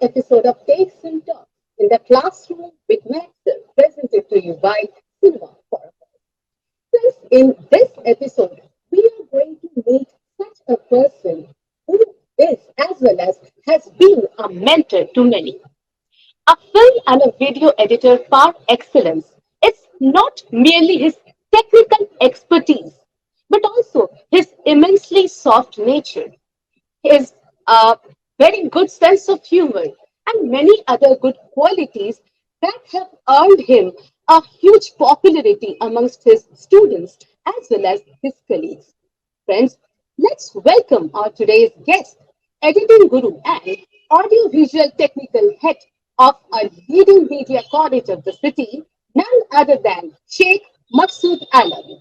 episode of Takes and Talks in the Classroom with Maqsood, presented to you by Cinema for a Friends. In this episode, we are going to meet such a person who is, as well as has been, a mentor to many. A film and a video editor par excellence. It's not merely his technical expertise, but also his immensely soft nature, his very good sense of humor, and many other good qualities that have earned him a huge popularity amongst his students as well as his colleagues. Friends, let's welcome our today's guest, editing guru and audiovisual technical head of a leading media college of the city, none other than Sheikh Maqsood Alam.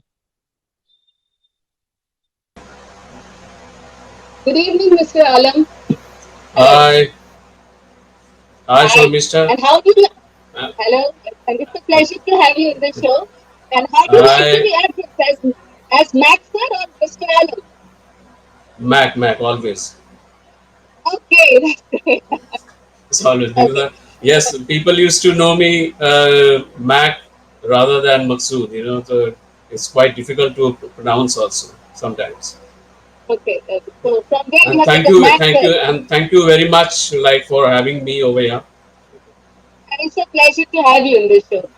Good evening, Mr. Alam. Hello. Hi, hi, Hi. Mister. And how do you? Uh, Hello. And it's a pleasure to have you in the show. And how do you like to Hi, be addressed as Max sir or Mr. Alam? Mac, always. Okay, that's great. It's always because Okay, yes, people used to know me Mac rather than Maqsood. So it's quite difficult to pronounce also sometimes. okay. So from there you And have become Max sir. thank you very much, like for having me over here. And it's a pleasure to have you in the show.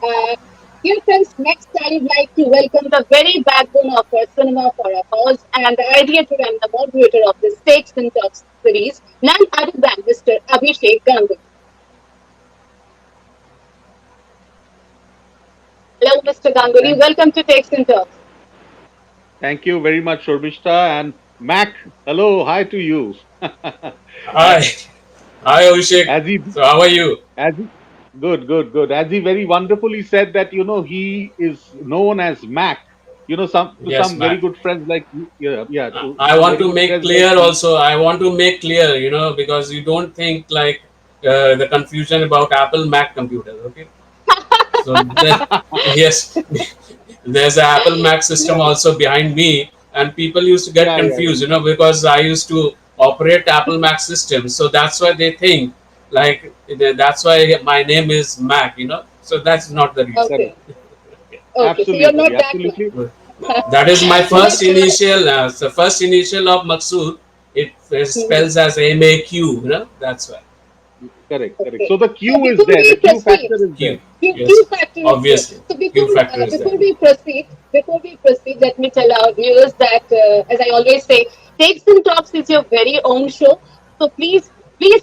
Uh, Dear friends, next I would like to welcome the very backbone of our cinema for our cause and the ideator and the moderator of this Takes and Talks series, none other than Mr. Abhishek Ganguly. Hello, Mr. Ganguly. Thank, Welcome to Takes and Talks. thank you very much, Shobishta. And Mac, hello, hi to you. Hi, hi, Abhishek. as he, So how are you? as he, good. As he very wonderfully said that, he is known as Mac. Some to Yes, some very Mac. good friends like you, yeah, to I some want very to good make friends like clear you. also. I want to make clear, because you don't think like the confusion about Apple Mac computers. Okay, so yes, there's an Apple Mac system Yeah, also behind me, and people used to get yeah. confused, because I used to operate Apple Mac systems, so that's why they think like that's why my name is Mac. So that's not the reason. Okay, Correct. okay. So you're not Absolutely, that much. absolutely. That is my So first let's initial, the first initial of Maqsood. It Mhm. spells as MAQ, that's why. Correct. Okay. So the So Q is before there. we The Q proceed, factor is there. Q. Q Yes, factor is there. obviously. So Q factor is there. let me tell our viewers that, as I always say, Takes and Talks is your very own show. So please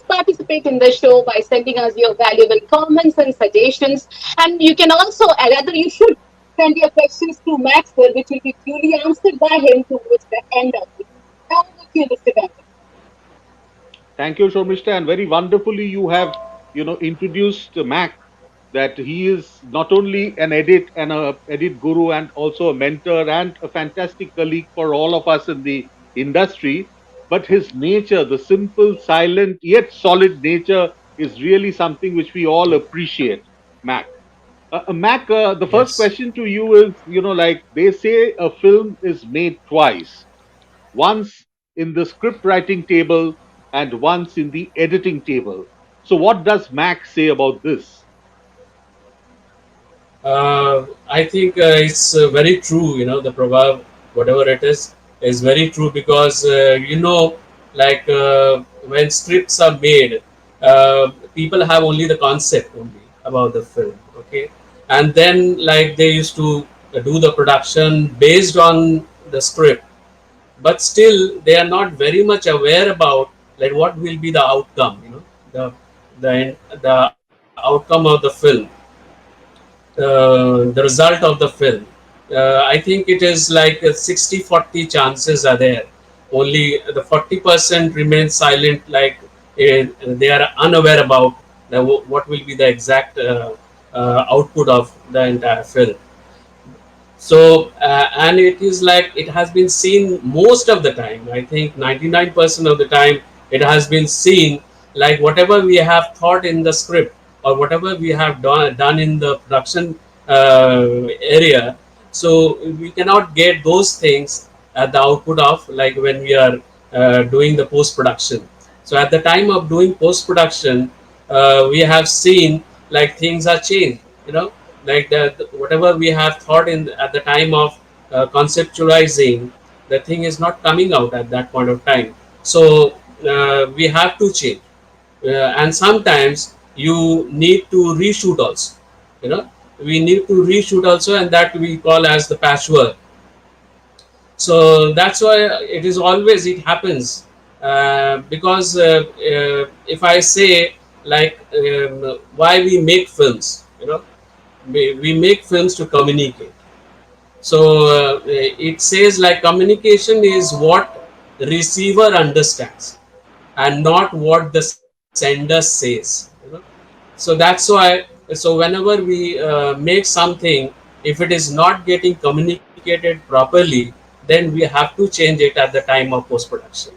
participate in the show by sending us your valuable comments and suggestions. And you can also, rather, you should send your questions to Maxwell, which will be duly answered by him towards the end of it. Now, with you, Mr. Gandhi. Thank you, Shomishta, and very wonderfully you have, introduced Mac that he is not only an edit guru and also a mentor and a fantastic colleague for all of us in the industry, but his nature, the simple, silent yet solid nature, is really something which we all appreciate, Mac. Mac, the first Yes. question to you is, like they say, a film is made twice, once in the script writing table and once in the editing table. So, what does Mac say about this? I think it's very true, the proverb, whatever it is very true because, like when scripts are made, people have only the concept only about the film, okay? And then, like, they used to do the production based on the script, but still they are not very much aware about like what will be the outcome, the outcome of the film, the result of the film. I think it is like 60-40 chances are there. Only the 40% remain silent, like they are unaware about what will be the exact output of the entire film. So, and it is like it has been seen most of the time. I think 99% of the time it has been seen like whatever we have thought in the script or whatever we have done in the production area. So, we cannot get those things at the output of like when we are doing the post production. So at the time of doing post production, we have seen like things are changed. You know, like whatever we have thought in at the time of conceptualizing, the thing is not coming out at that point of time. So we have to change, and sometimes you need to reshoot also. You know, we need to reshoot also, and that we call as the patchwork. So that's why it is always it happens, because if I say like why we make films, you know, we make films to communicate. So it says like communication is what receiver understands and not what the sender says, you know. So that's why, so whenever we make something, if it is not getting communicated properly, then we have to change it at the time of post production.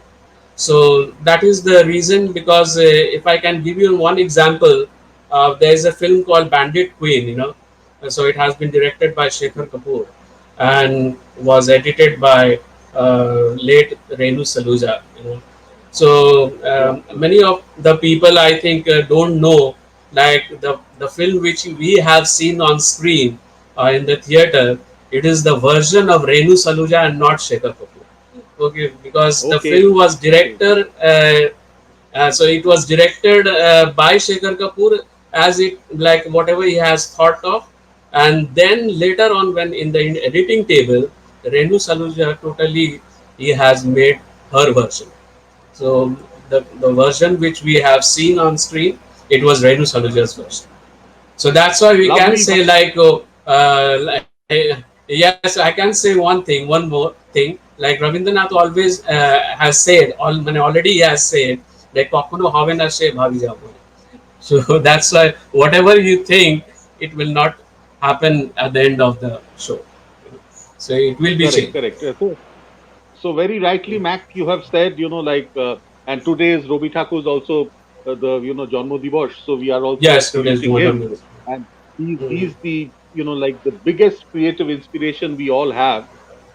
So that is the reason, because if I can give you one example, there is a film called Bandit Queen, you know. So it has been directed by Shekhar Kapoor and was edited by late Renu Saluja, you know. So Yeah. many of the people I think don't know, like the film which we have seen on screen in the theater, it is the version of Renu Saluja and not Shekhar Kapoor. Okay, because the Okay. film was Okay. director, so it was directed by Shekhar Kapoor as it like whatever he has thought of, and then later on when in the editing table, Renu Saluja totally he has made her version. So the version which we have seen on screen, it was Renu Saluja's version. So that's why we can Lovely. say like, oh, yes, I can say one more thing. Like Rabindranath always has said, already he has said, like কখনো হবে না সে ভাবি যাবো। So that's why whatever you think, it will not happen at the end of the show. So it will be Correct. changed. Correct. So very rightly, Mac, you have said, and today is Robi Thakur's also the Janmo Dibosh, so we are also Yes, today's saluting him, Jhanam. and Mm-hmm. he's the like the biggest creative inspiration we all have.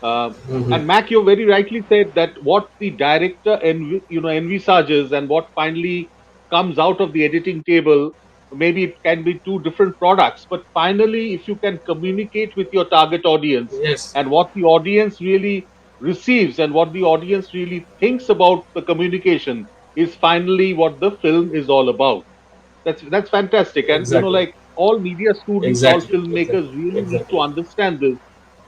Uh, Mm-hmm. and Mac, you very rightly said that what the director envisages and what finally comes out of the editing table, maybe it can be two different products, but finally, if you can communicate with your target audience Yes, and what the audience really receives and what the audience really thinks about the communication is finally what the film is all about. That's fantastic. And exactly, like all media students, all exactly, filmmakers exactly, really need to exactly. understand this,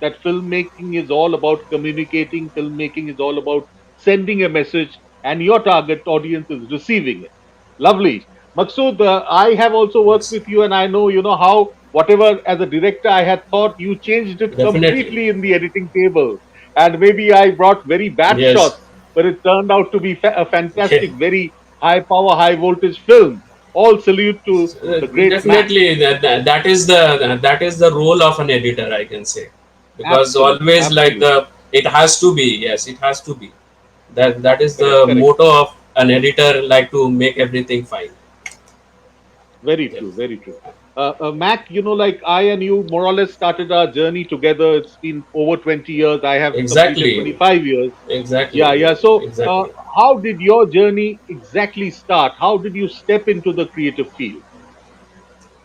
that filmmaking is all about communicating, filmmaking is all about sending a message, and your target audience is receiving it. Lovely. Maqsood, I have also worked Yes, with you, and I know how whatever as a director I had thought, you changed it definitely. completely in the editing table. And maybe I brought very bad Yes. shots, but it turned out to be a fantastic, very high power, high voltage film. All salute to the great Mac. Definitely, that is the role of an editor, I can say, because Absolutely, always like absolutely. it has to be, yes, it has to be, that is Correct, the correct. motto of an editor, like to make everything fine. Very Yes, true, very true. Mac, like I and you more or less started our journey together. It's been over 20 years. I have completed exactly, 25 years. Yeah, exactly, yeah. So, exactly. how did your journey exactly start? How did you step into the creative field?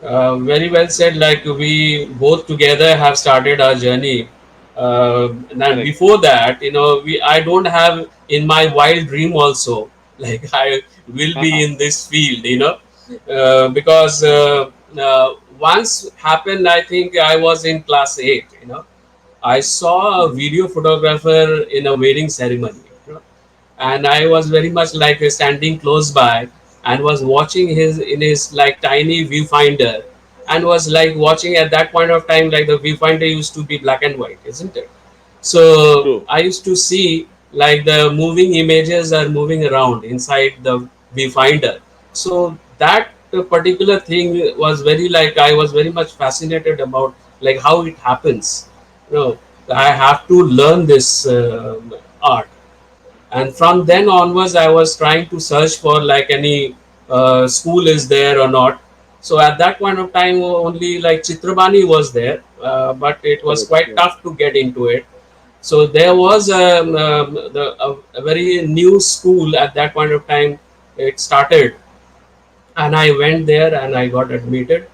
Very well said. Like we both together have started our journey. And Correct. before that, I don't have in my wild dream also. Like I will be in this field, because once happened. I think I was in class 8. I saw a Mhm. video photographer in a wedding ceremony. And I was very much like standing close by and was watching his in his like tiny viewfinder, and was like watching at that point of time, like the viewfinder used to be black and white, isn't it? So True. I used to see like the moving images are moving around inside the viewfinder. So that particular thing was very like I was very much fascinated about like how it happens. You know, I have to learn this art, and from then onwards I was trying to search for like any school is there or not. So at that point of time only like Chitrabani was there, but it was Correct. quite Yeah. tough to get into it. So there was a very new school at that point of time, it started, and I went there and I got admitted.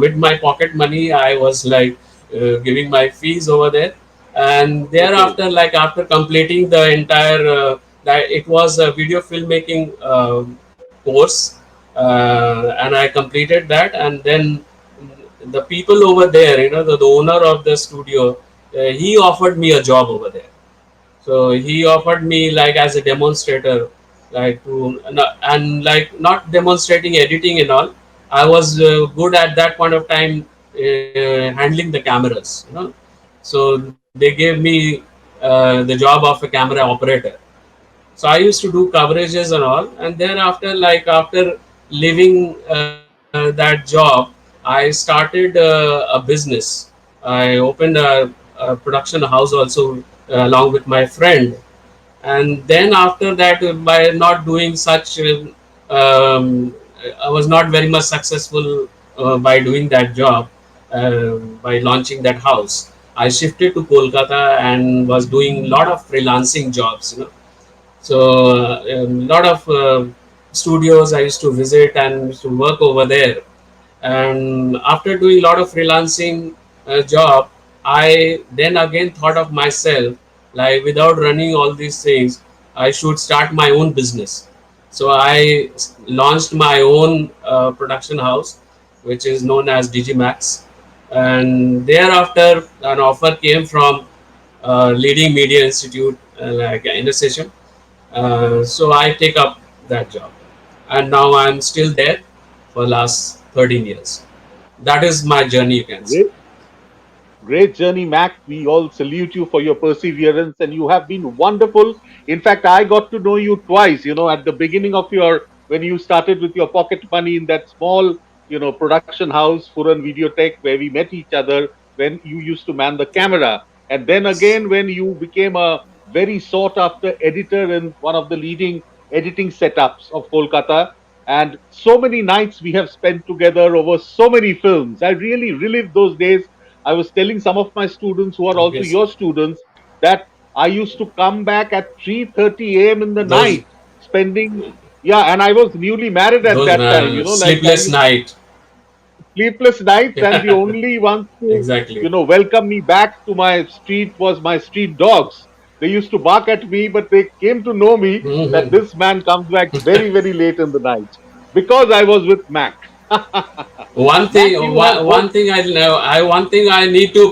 With my pocket money, I was like giving my fees over there, and Okay. thereafter, like after completing the entire, that it was a video filmmaking course, and I completed that, and then the people over there, the owner of the studio, he offered me a job over there. So he offered me like as a demonstrator, like to and like not demonstrating editing and all. I was good at that point of time handling the cameras. So they gave me the job of a camera operator. So I used to do coverages and all, and thereafter, like after leaving that job, I started a business. I opened a production house also along with my friend, and then after that, by not doing such, I was not very much successful by doing that job. By launching that house, I shifted to Kolkata and was doing a lot of freelancing jobs. So a lot of studios I used to visit and used to work over there. And after doing a lot of freelancing job, I then again thought of myself, like without running all these things, I should start my own business. So I launched my own production house, which is known as Digimax. And thereafter, an offer came from leading media institute, like in a session. So I take up that job, and now I'm still there for last 13 years. That is my journey, you can say. Great. Great journey, Mac. We all salute you for your perseverance, and you have been wonderful. In fact, I got to know you twice. At the beginning of when you started with your pocket money in that small, production house, Furan Videotech, where we met each other when you used to man the camera. And then Yes. again, when you became a very sought after editor in one of the leading editing setups of Kolkata. And so many nights we have spent together over so many films. I really relive those days. I was telling some of my students who are also Obviously. your students that I used to come back at 3:30 a.m. in the Those night, spending, yeah, and I was newly married at those that time, like I sleepless used night. sleepless nights, and the only ones to, Exactly. welcome me back to my street was my street dogs. They used to bark at me, but they came to know me that Mhm. this man comes back very, very late in the night because I was with Mac. One thing, Mac, you have worked. one thing I know, one thing I need to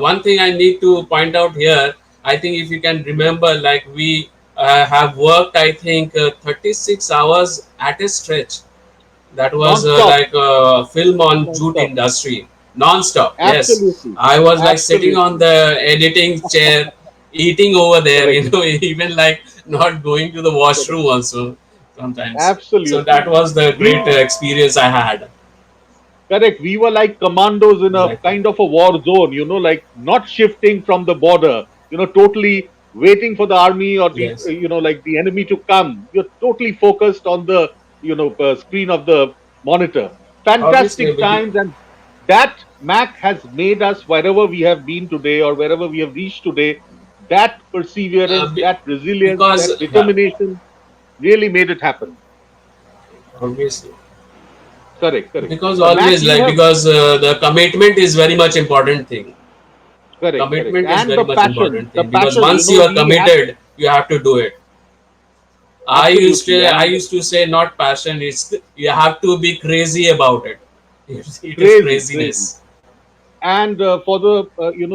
one thing I need to point out here. I think if you can remember, like we have worked, I think 36 hours at a stretch. That was Non-stop, like a film on jute non-stop. industry, non-stop. Yes, Absolutely. I was like sitting on Absolutely. the editing chair, eating over there. Correct. Even like not going to the Correct. washroom also sometimes. So that Absolutely. was the great We experience I had. correct. We were like commandos in a Exactly. kind of a war zone, like not shifting from the border, totally waiting for the army or the, Yes. like the enemy to come. You're totally focused on the, screen of the monitor. Obviously, Fantastic times, and that Mac has made us wherever we have been today or wherever we have reached today. That perseverance, that resilience, because that determination really made it happen. obviously, Correct, correct. because Mac, always you like have because the commitment is very much important thing. correct, correct, Commitment is and very much important the thing, because passion. once you are We have committed, you have to do it. absolutely I and used to say not passion. It's you have to be crazy about it. It is crazy, crazy. craziness. And for the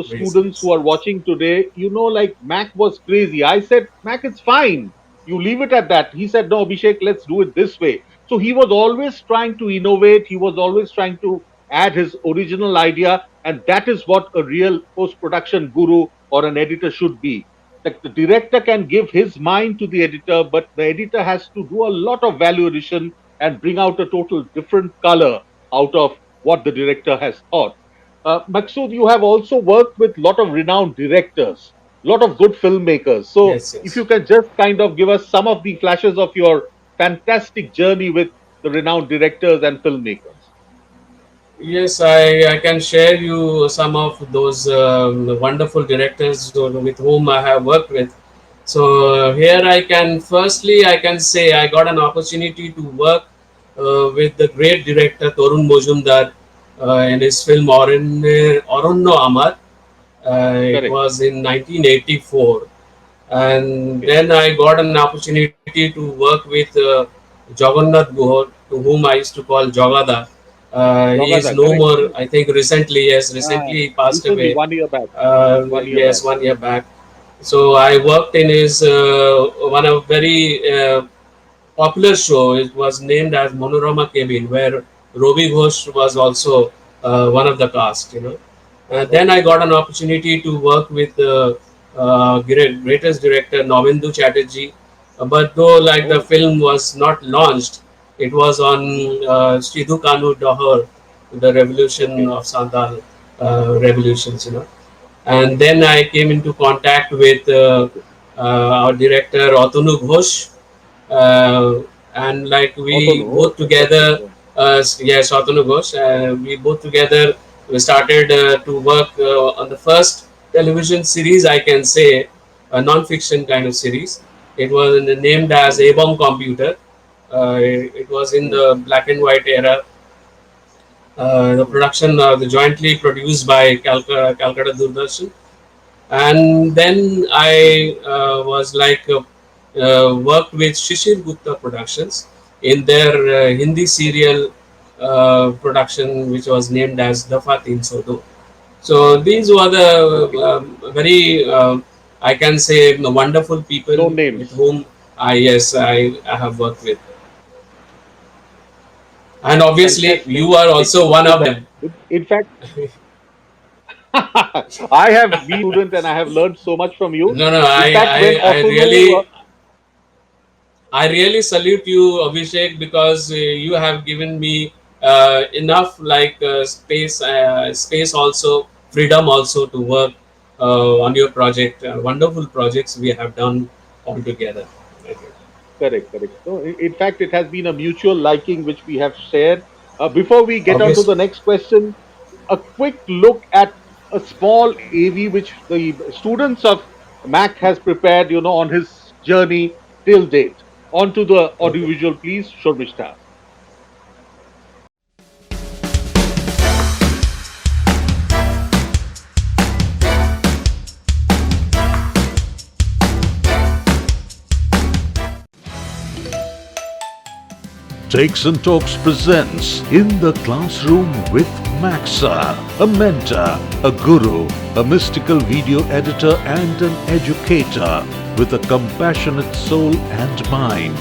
students who Craziness. are watching today, like Mac was crazy. I said, Mac, it's fine. You leave it at that. He said, no, Abhishek, let's do it this way. So he was always trying to innovate. He was always trying to add his original idea, and that is what a real post production guru or an editor should be. Like the director can give his mind to the editor, but the editor has to do a lot of value addition and bring out a total different color out of what the director has thought. Maqsood, you have also worked with a lot of renowned directors, lot of good filmmakers. So, Yes, if you yes. can just kind of give us some of the flashes of your fantastic journey with the renowned directors and filmmakers. Yes, I can share you some of those wonderful directors with whom I have worked with. So here I can firstly I can say I got an opportunity to work with the great director Torun Mojumdar in his film Oronno Amar. It Correct. was in 1984, and Okay. then I got an opportunity to work with Jagannath Guho, to whom I used to call Jagada. He is Jogada, no correct, more. correct. I think recently, yes, Ah, recently he passed recently, away. 1 year back. 1 year back. Yes, 1 year back. So I worked in his one of very popular show. It was named as Monorama Cabin, where Robi Ghosh was also one of the cast. Then I Okay. got an opportunity to work with the greatest director Novendu Chatterjee. But though like the Oh, film was not launched, it was on Sidhu Kanu Dahar, the revolution okay. of Santal revolutions. And then I came into contact with Okay. our director Atanu Ghosh, uh, and like we Autono. both Okay. Okay. together, Yeah. yes, Atanu Ghosh, we both together we started to work on the first television series, I can say, a non-fiction kind of series. It was named as Mm, A-Bomb Computer. It was in mm, the black and white era. The mm, production, the jointly produced by Calcutta Doordarshan. And then I was like worked with Shishir Gupta Productions in their Hindi serial production, which was named as Dafa 302. So these were the okay. very I can say the wonderful people No with names. whom I have worked with, and obviously Fantastic. you are also one of them. In fact, I have been a student and I have learned so much from you. No, no, In fact, when I Autono, really I really salute you, Abhishek, because you have given me enough like space also, freedom also to work on your project. Wonderful projects we have done all together. Okay. correct, correct. So, in fact, it has been a mutual liking which we have shared. Before we get on to the Obviously, next question, a quick look at a small AV which the students of Mac has prepared, on his journey till date. On to the okay. audiovisual, please, Shormishta. Takes and Talks presents In the Classroom with Maxa, a mentor, a guru, a mystical video editor and an educator with a compassionate soul and mind.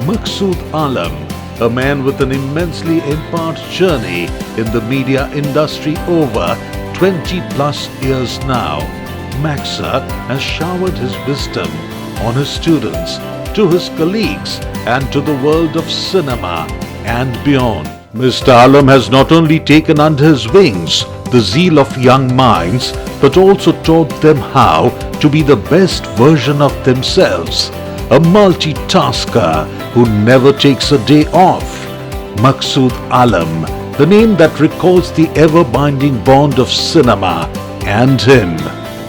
Maqsood Alam, a man with an immensely empowered journey in the media industry over 20 plus years now. Maxa has showered his wisdom on his students, to his colleagues, and to the world of cinema and beyond. Mr. Alam has not only taken under his wings the zeal of young minds, but also taught them how to be the best version of themselves. A multitasker who never takes a day off. Maqsood Alam, the name that recalls the ever-binding bond of cinema and him,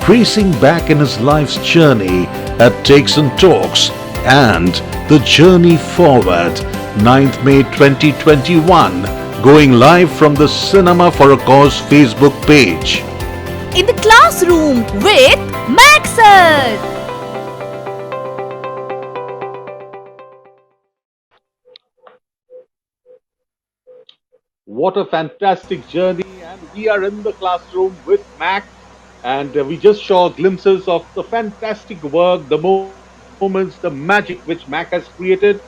tracing back in his life's journey at Takes and Talks and the journey forward, 9th May 2021, going live from the Cinema for a Cause Facebook page. In the classroom with Maqsood. What a fantastic journey. And we are in the classroom with Mac. And we just saw glimpses of the fantastic work, the moments, the magic which Mac has created.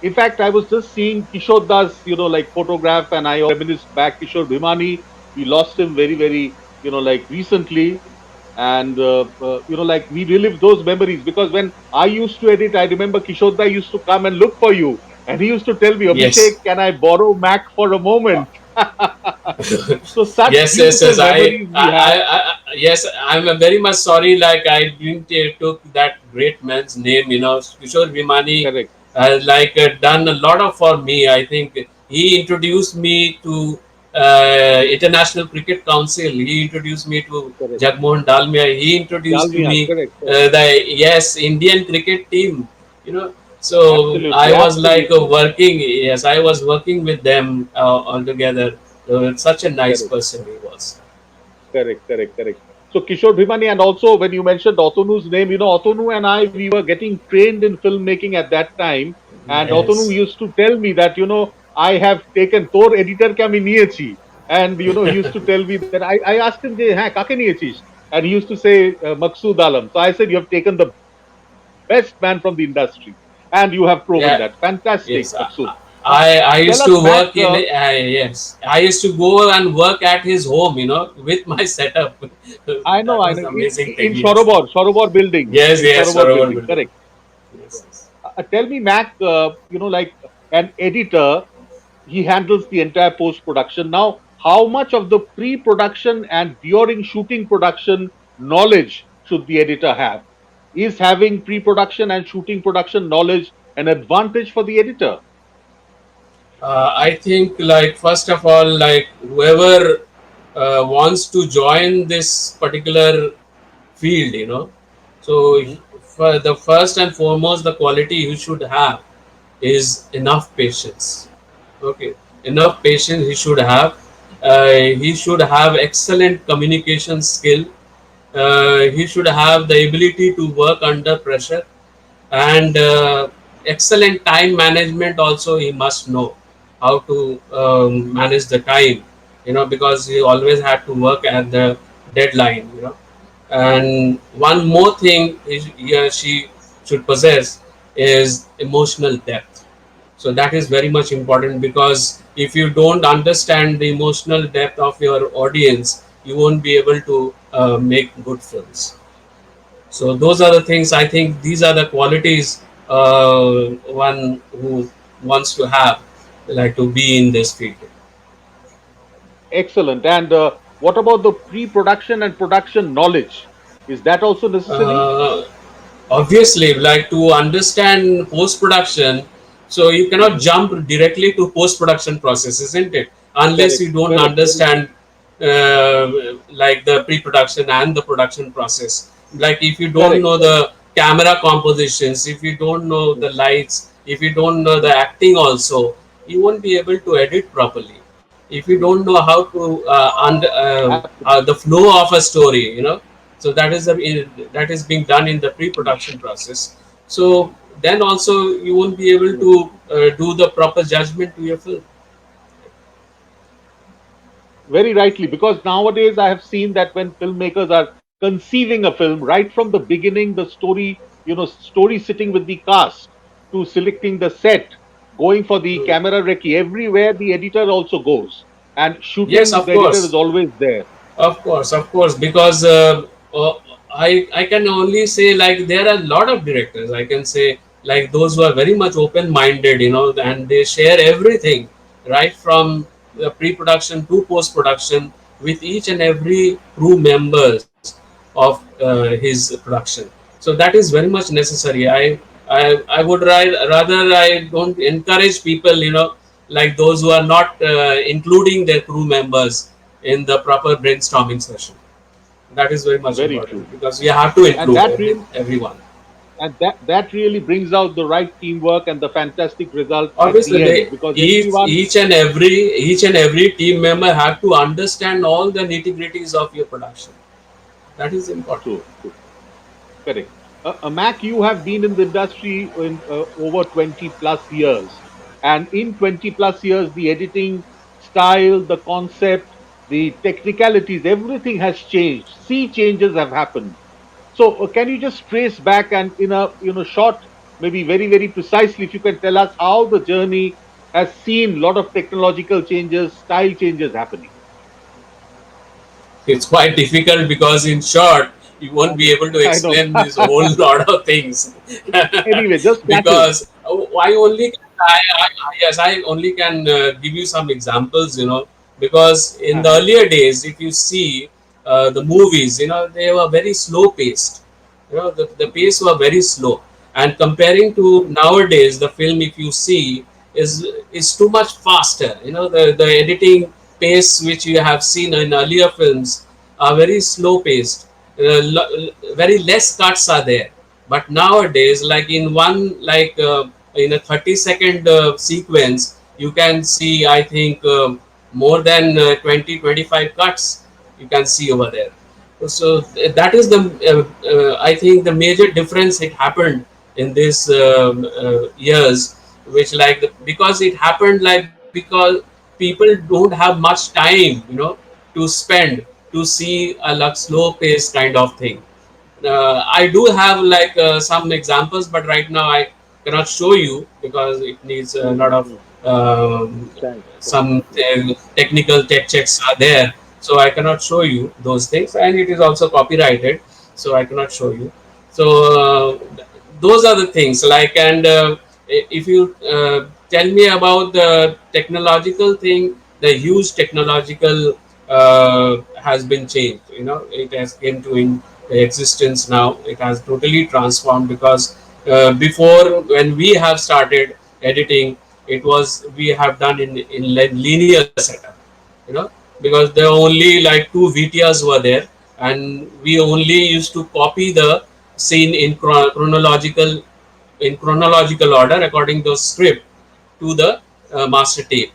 In fact, I was just seeing Kishore Das, like photograph, and I also reminisced back Kishore Bhimani. We lost him very, very, like recently. And, like we relive those memories because when I used to edit, I remember Kishore Da used to come and look for you. And he used to tell me, Yes. Abhishek, can I borrow Mac for a moment? So such Yes, yes, beautiful yes. memories we have. Yes, I'm very much sorry. Like I didn't took that great man's name. Kishore Vimani Correct. has like done a lot of for me. I think he introduced me to International Cricket Council. He introduced me to Correct. 𝕁𝕌𝕊𝕋. He introduced to Dalmia, me correct, correct. the yes Indian cricket team. You know, so Absolutely, I was like absolutely. working. Yes, I was working with them all together. Such a nice Correct, person he was. correct, correct, correct. So Kishore Bhimani, and also when you mentioned Otonu's name, Otonu and I, we were getting trained in filmmaking at that time, and Otonu Yes. used to tell me that, I have taken Tor editor kami niyechi, and he used to tell me that I asked him, "Je, ha, kake niyechis?" And he used to say Maqsood Alam. So I said, you have taken the best man from the industry, and you have proven Yeah. that. Fantastic, Yes. Maqsood. I Tell used us, to Mac. work in yes. I used to go and work at his home. With my setup. That I was know. amazing In techniques. Shorobor building, Yes. in Yes. Shorobor Sarovar building. building. Correct. Yes. Yes. Tell me, Mac. Like an editor, he handles the entire post production. Now, how much of the pre production and during shooting production knowledge should the editor have? Is having pre production and shooting production knowledge an advantage for the editor? I think, like, first of all, like, whoever wants to join this particular field, so Mhm. for the first and foremost, the quality you should have is enough patience. Okay, enough patience he should have. He should have excellent communication skill. He should have the ability to work under pressure, and excellent time management also. He must know how to manage the time, because he always had to work at the deadline. And one more thing he or she should possess is emotional depth. So that is very much important, because if you don't understand the emotional depth of your audience, you won't be able to make good films. So those are the things. I think these are the qualities one who wants to have, like, to be in this field. Excellent. And what about the pre production and production knowledge? Is that also necessary? Uh, Obviously, like, to understand post production, so you cannot Mhm. jump directly to post production process, isn't it? Unless Correct, you don't correct, understand like the pre production and the production process. Like, if you don't correct. know the camera compositions, if you don't know the Mhm. lights, if you don't know the acting also, you won't be able to edit properly. If you don't know how to Absolutely. the flow of a story, so that is being done in the pre-production process. So then also you won't be able to do the proper judgment to your film. Very rightly, because nowadays I have seen that when filmmakers are conceiving a film, right from the beginning, the story, story sitting with the cast, to selecting the set, going for the Mm. camera recce, everywhere the editor also goes. And Yes, shooting, of the editor is course. always there. Of course, because uh, I can only say, like, there are a lot of directors. I can say, like, those who are very much open minded, and they share everything, right from the pre-production to post-production, with each and every crew members of his production. So that is very much necessary. I would rather I don't encourage people, like those who are not including their crew members in the proper brainstorming session. That is very much Very true. important, because you have to And include that really everyone. that really brings out the right teamwork and the fantastic result at Obviously, the end, because each everyone. each and every team member have to understand all the nitty gritties of your production. That is important. True, true. Correct. Mac, you have been in the industry in over 20 plus years. And in 20 plus years, the editing style, the concept, the technicalities, everything has changed. Sea changes have happened. So, can you just trace back and in a short, maybe very, very precisely, if you can tell us how the journey has seen a lot of technological changes, style changes happening? It's quite difficult, because in short you won't be able to I know. explain this whole lot of things. Anyway, just flashes. Because yes, I only can give you some examples, because in the Uh-huh. earlier days, if you see the movies, they were very slow paced. The pace were very slow, and comparing to nowadays, the film, if you see, is too much faster. The editing pace which you have seen in earlier films are very slow paced. Very less cuts are there. But nowadays, like in one, in a 30-second sequence, you can see, I think, more than 20-25 cuts you can see over there. So that is the, I think, the major difference it happened in this years, which like because it happened like because people don't have much time, to spend to see a like slow pace kind of thing. I do have like some examples, but right now I cannot show you because it needs a lot of Mm-hmm. Thanks. some technical tech checks are there. So I cannot show you those things, and it is also copyrighted, so I cannot show you. So those are the things. Like, and if you tell me about the technological thing, the huge technological has been changed. It has came to in existence now. It has totally transformed because before, when we have started editing, it was we have done in linear setup, you know because there were only like two VTRs were there, and we only used to copy the scene in chronological order according to the script to the master tape.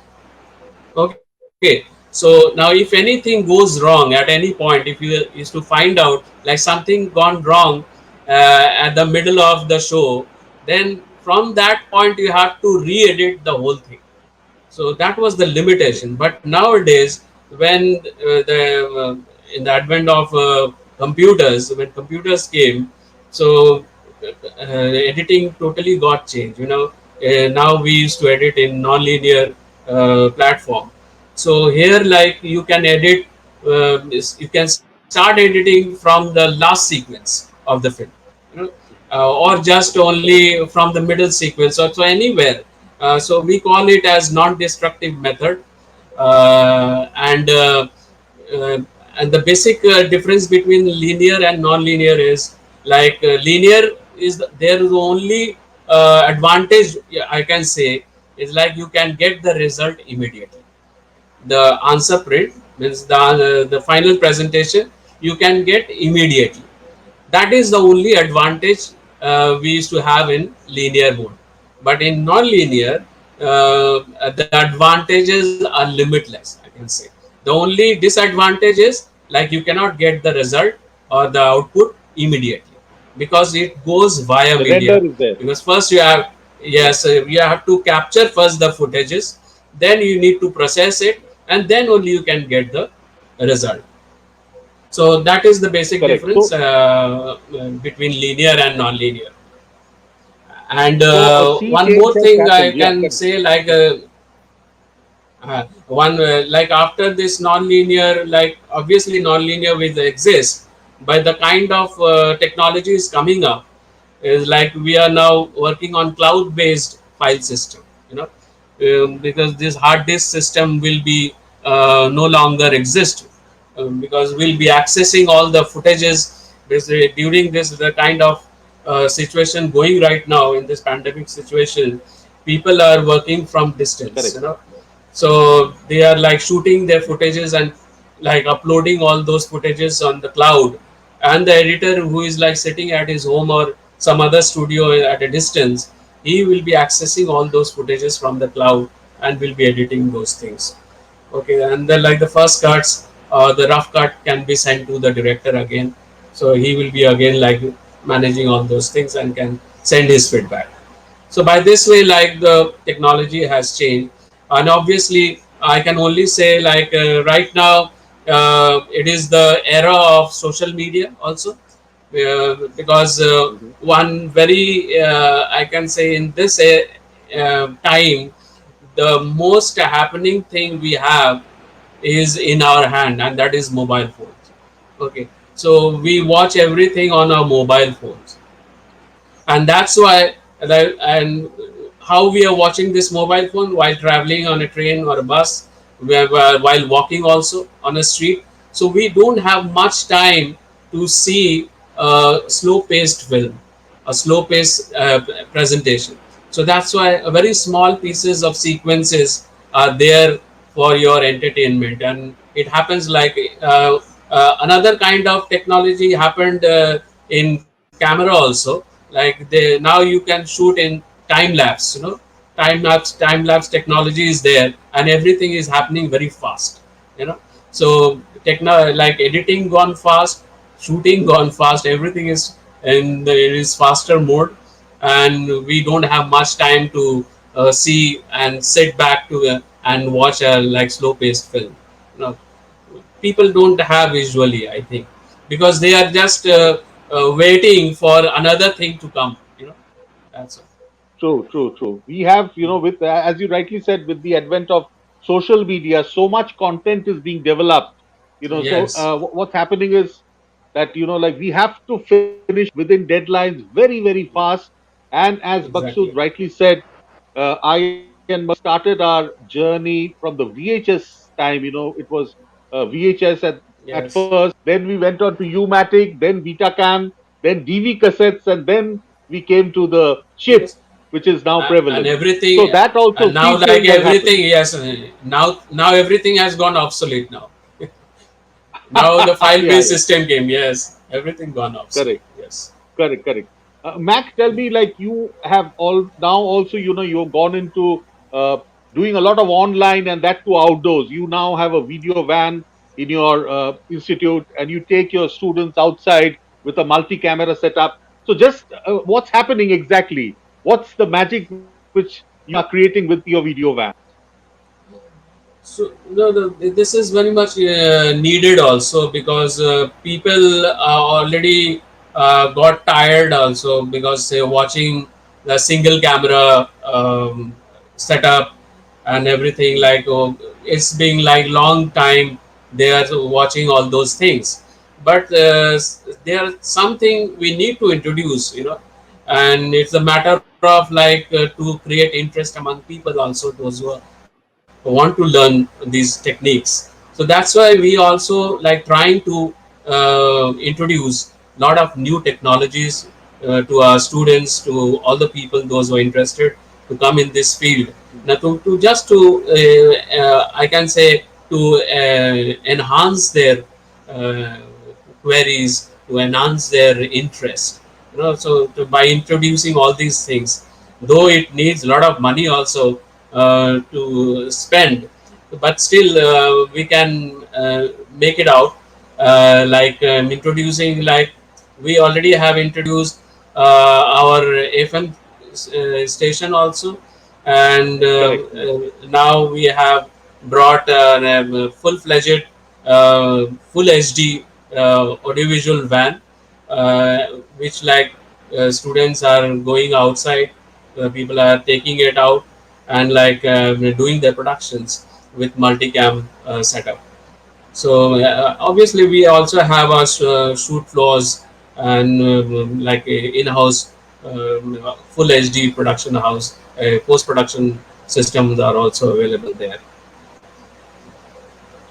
Okay, so now if anything goes wrong at any point, if you is to find out like something gone wrong at the middle of the show, then from that point you have to re-edit the whole thing. So that was the limitation. But nowadays, when in the advent of computers, when computers came, so editing totally got changed. Now we used to edit in non-linear platform. So here, like, you can edit, you can start editing from the last sequence of the film, you know, or just only from the middle sequence, or so anywhere. So we call it as non-destructive method, and uh, and the basic difference between linear and non-linear is like linear is there is only advantage, yeah, I can say, is like you can get the result immediately. The answer print means the final presentation you can get immediately. That is the only advantage we used to have in linear mode. But in non-linear, the advantages are limitless, I can say. The only disadvantage is like you cannot get the result or the output immediately because it goes via The render media. is there. Because first you have, yes, you have to capture first the footages, then you need to process it, and then only you can get the result. So that is the basic Correct. difference between linear and non-linear. And So a sea one change more has thing happened. I Yeah, can correct. say, like one like after this non-linear, like obviously non-linear will exist, but the kind of technology is coming up is like we are now working on cloud-based file system. Because this hard disk system will be no longer exist, because we'll be accessing all the footages during this the kind of situation going right now in this pandemic situation. People are working from distance, Correct. so they are like shooting their footages and like uploading all those footages on the cloud, and the editor who is like sitting at his home or some other studio at a distance, he will be accessing all those footages from the cloud and will be editing those things. Okay, and then like the first cuts, the rough cut can be sent to the director again, so he will be again like managing all those things and can send his feedback. So by this way, like the technology has changed, and obviously I can only say like right now it is the era of social media also, because Hmm. one very I can say in this time, the most happening thing we have is in our hand, and that is mobile phones. Okay, so we watch everything on our mobile phones, and that's why and how we are watching this mobile phone while traveling on a train or a bus, while walking also on a street. So we don't have much time to see a slow paced film, a slow paced presentation. So that's why a very small pieces of sequences are there for your entertainment. And it happens like another kind of technology happened in camera also. Like now you can shoot in time lapse, time lapse technology is there, and everything is happening very fast, you know. So like editing gone fast, shooting gone fast, everything is it is faster mode, and we don't have much time to see and sit back to and watch a like slow paced film, you know. People don't have visually, I think, because they are just waiting for another thing to come, you know. That's all. True, true, true. We have, with as you rightly said, with the advent of social media, so much content is being developed. So Yes, what's happening is that like we have to finish within deadlines very, very fast. And as Maqsood exactly. rightly said, I and Maqsood started our journey from the VHS time. It was VHS at Yes, first. Then we went on to U-matic, then Betacam, then DV cassettes, and then we came to the chip, yes. which is now And prevalent. So everything, that also and now sea like change has happened. everything, yes, now everything has gone obsolete now. Now the file Yeah, based yeah, system came, yes, everything gone obsolete, correct. yes. Correct, correct. Mac, tell me, like you have all now also, you've gone into uh, doing a lot of online and that to outdoors. You now have a video van in your institute and you take your students outside with a multi-camera setup. So just what's happening exactly? What's the magic which you are creating with your video van? So this is very much needed also, because people already got tired also, because they're watching the single camera setup and everything, like it's being like long time they are watching all those things. But there something we need to introduce, you know, and it's a matter of like to create interest among people also, those who want to learn these techniques. So that's why we also like trying to introduce a lot of new technologies to our students, to all the people, those who are interested to come in this field. Now to just to I can say to enhance their uh, queries, to enhance their interest, you know. So by introducing all these things, though it needs a lot of money also to spend, but still we can make it out, like introducing, like we already have introduced our FM station also, and Correct. now we have brought a full-fledged full HD audiovisual van, uh, which like students are going outside, people are taking it out and like doing their productions with multicam setup. So obviously we also have our shoot floors and like a in-house full HD production house, post-production systems are also available there.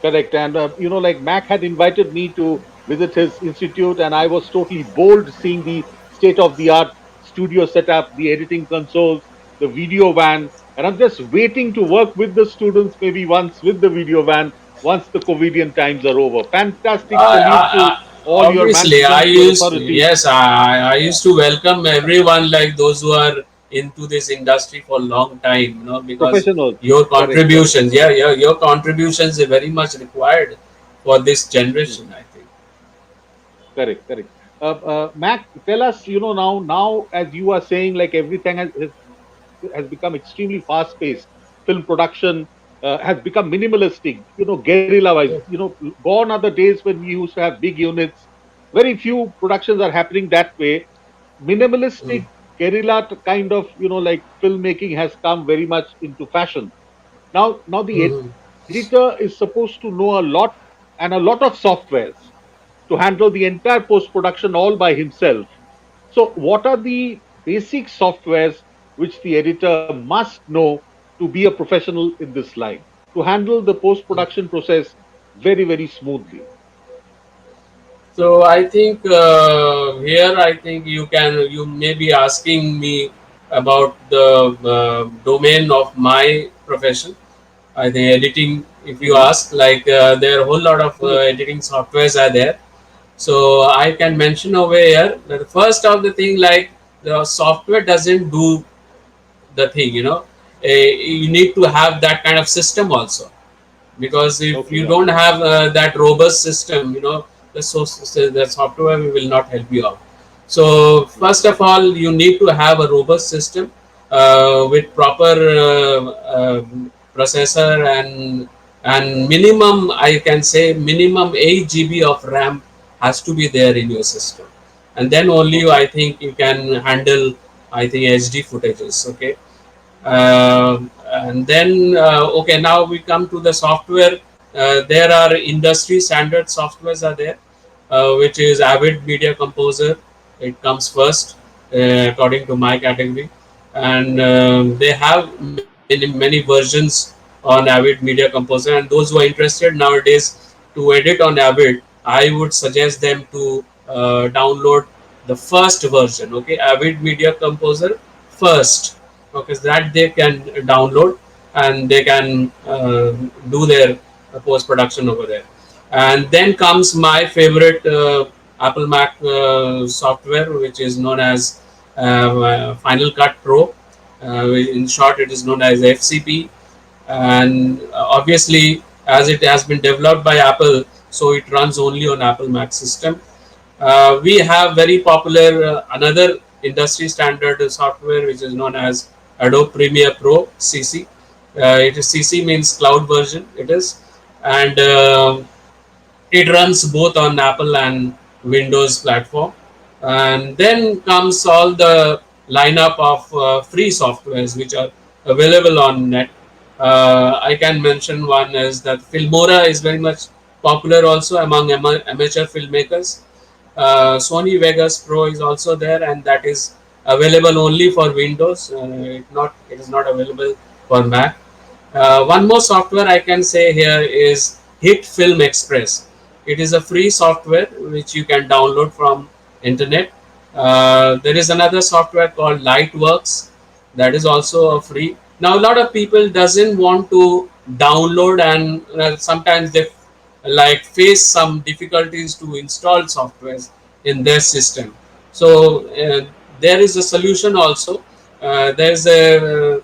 Correct. And, like Mac had invited me to visit his institute, and I was totally bold seeing the state of the art studio setup, the editing consoles, the video van. And I'm just waiting to work with the students maybe once with the video van once the COVIDian times are over. Fantastic. Salute to all your Obviously, I management, your used authorities, yes, I used to welcome everyone, like those who are into this industry for a long time, you know, because professionals. your Correct, correct. contributions, yeah, your contributions are very much required for this Hmm. generation, I think. Correct, correct. Mac, tell us, now as you are saying, like everything has become extremely fast paced. Film production has become minimalistic, guerrilla wise. Gone are the days when we used to have big units. Very few productions are happening that way. Mm. Minimalistic guerrilla kind of, like filmmaking has come very much into fashion. Now the Mhm. editor is supposed to know a lot and a lot of softwares to handle the entire post production all by himself. So, what are the basic softwares which the editor must know to be a professional in this line to handle the post production process very, very smoothly? So I think here I think you may be asking me about the domain of my profession. I think editing, if you ask, like there are a whole lot of editing softwares are there. So I can mention over here that the first of the thing, like the software doesn't do the thing, you need to have that kind of system also, because if Okay, you yeah. don't have that robust system, the software will not help you out. So first of all, you need to have a robust system with proper processor, and minimum, I can say minimum 8 GB of RAM has to be there in your system, and then only Okay. I think you can handle, I think, HD footages. Okay. And then okay, now we come to the software. There are industry standard softwares are there, which is Avid Media Composer. It comes first, according to my category, and they have many versions on Avid Media Composer. And those who are interested nowadays to edit on Avid, I would suggest them to download the first version. Okay, Avid Media Composer first. Okay, so that they can download, and they can do their post production over there. And then comes my favorite Apple Mac software, which is known as Final Cut Pro. In short, it is known as FCP. And obviously, as it has been developed by Apple, so it runs only on Apple Mac system. We have very popular another industry standard software, which is known as Adobe Premiere Pro CC. It is CC means cloud version. It is, and it runs both on Apple and Windows platform. And then comes all the lineup of free softwares which are available on net. I can mention one is that Filmora is very much popular also among amateur filmmakers. Sony Vegas Pro is also there, and that is available only for Windows. It is not available for Mac. One more software I can say here is Hit Film Express. It is a free software which you can download from internet. There is another software called Lightworks, that is also a free. Now a lot of people doesn't want to download, and sometimes they like face some difficulties to install softwares in their system. So there is a solution also. There's a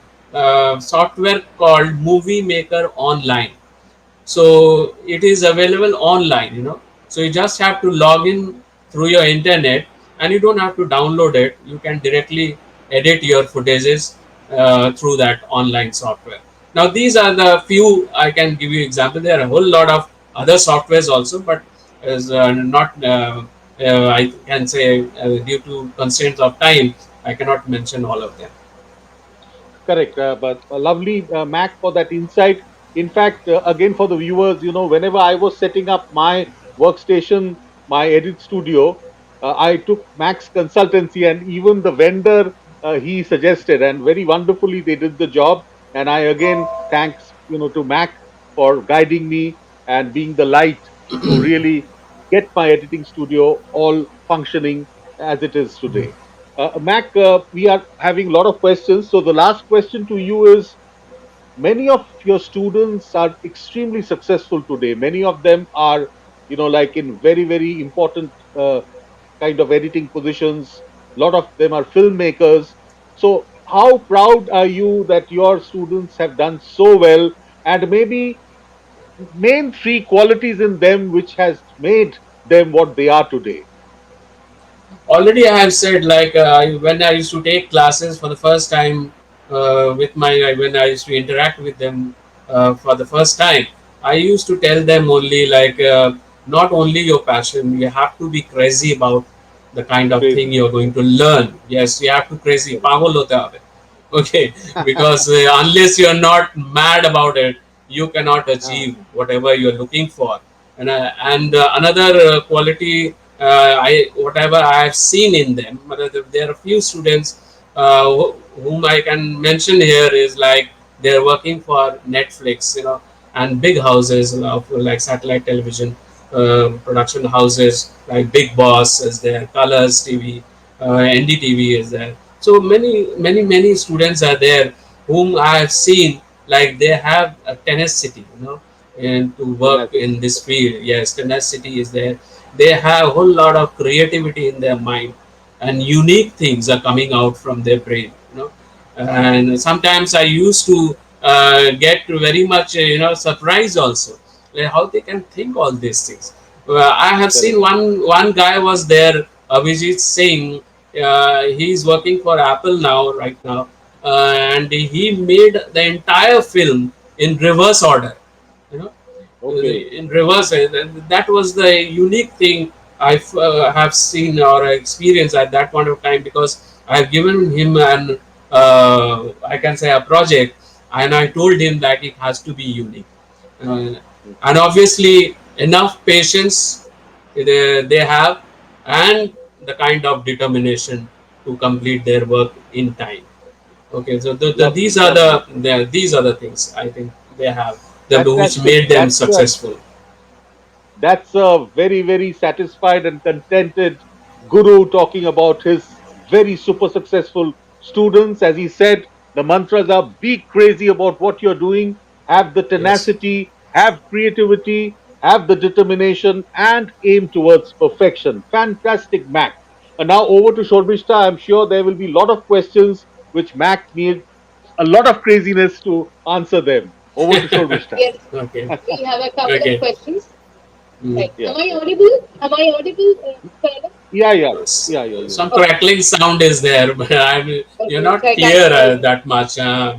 software called Movie Maker Online. So it is available online, so you just have to log in through your internet, and you don't have to download it. You can directly edit your footages through that online software. Now these are the few I can give you example. There are a whole lot of other softwares also, but is not I can say due to constraints of time, I cannot mention all of them. Correct, but a lovely Mac for that insight. In fact, again for the viewers, whenever I was setting up my workstation, my edit studio, I took Mac's consultancy, and even the vendor he suggested, and very wonderfully they did the job. And I again thanks to Mac for guiding me and being the light to really get my editing studio all functioning as it is today. Mac, we are having a lot of questions. So the last question to you is: many of your students are extremely successful today. Many of them are, like in very, very important kind of editing positions. A lot of them are filmmakers. So how proud are you that your students have done so well? And maybe main three qualities in them which has made them what they are today. Already I have said, like when I used to take classes for the first time with when I used to interact with them for the first time, I used to tell them only, like not only your passion, you have to be crazy about the kind of thing Crazy. you're going to learn. Yes, you have to crazy. पागल होते हैं आप. Okay, because unless you're not mad about it, you cannot Ah, achieve whatever you're looking for. And another quality, I whatever I have seen in them, but there are a few students whom I can mention here is like they're working for Netflix, and big houses of like satellite television production houses like Big Boss is there, Colors TV, NDTV is there. So many students are there whom I have seen like they have a tenacity, and to work in Tenacity. this field. Yes, tenacity is there. They have a whole lot of creativity in their mind, and unique things are coming out from their brain. And sometimes I used to get very much surprised also, like how they can think all these things. I have seen Correct. one guy was there, Avijit Singh. He's working for Apple now, right now, and he made the entire film in reverse order. You know, Okay. in reverse. And that was the unique thing I have seen or experienced at that point of time, because I've given him an I can say a project, and I told him that it has to be unique, uh, and obviously enough patience they have, and the kind of determination to complete their work in time. Okay, so Lovely, these are lovely. these are the things I think they have, That which that's made them that's successful. That's a very, very satisfied and contented guru talking about his very super successful students. As he said, the mantras are be crazy about what you're doing, have the Yes. tenacity, have creativity, have the determination, and aim towards perfection. Fantastic, Mac. And now over to Shormishta. I'm sure there will be a lot of questions which Mac needs a lot of craziness to answer them. Over to Shormishta. Yes, Okay. we have a couple of Okay. questions. Mm. Right. Am Yeah, I yeah. audible? Am I audible, Pranav? Yeah, yeah, S- yeah, yeah, yeah. Some Okay. crackling sound is there, but you're Okay. not So I can clear try. that much.